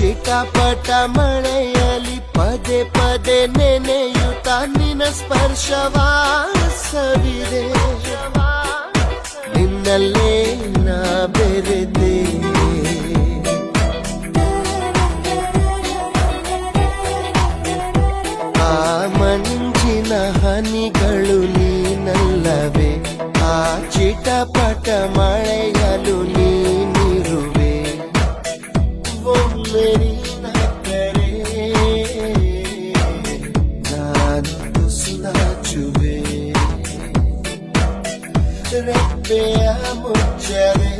ಚಿಟಪಟ ಮಳೆಯಲಿ ಪದೇ ಪದೇ ನೆನೆಯುತ್ತ ನಿನ್ನ ಸ್ಪರ್ಶವಾಸವಿದೆ ನಿನ್ನಲ್ಲೇ ನಾ ಬೆರೆದೆ ಆ ಮಂಜಿನ ಹನಿಗಳು ನೀನಲ್ಲವೇ ಆ ಚಿಟಪಟ ಮಳೆಯಲು ನೀನಿರುವೆ ಒಮ್ಮೆ ನೀನಕ್ಕರೆ ನಾನು ತುಸುನಾಚುವೆ ರೆಪ್ಪೆಯ ಮುಚ್ಚರೆ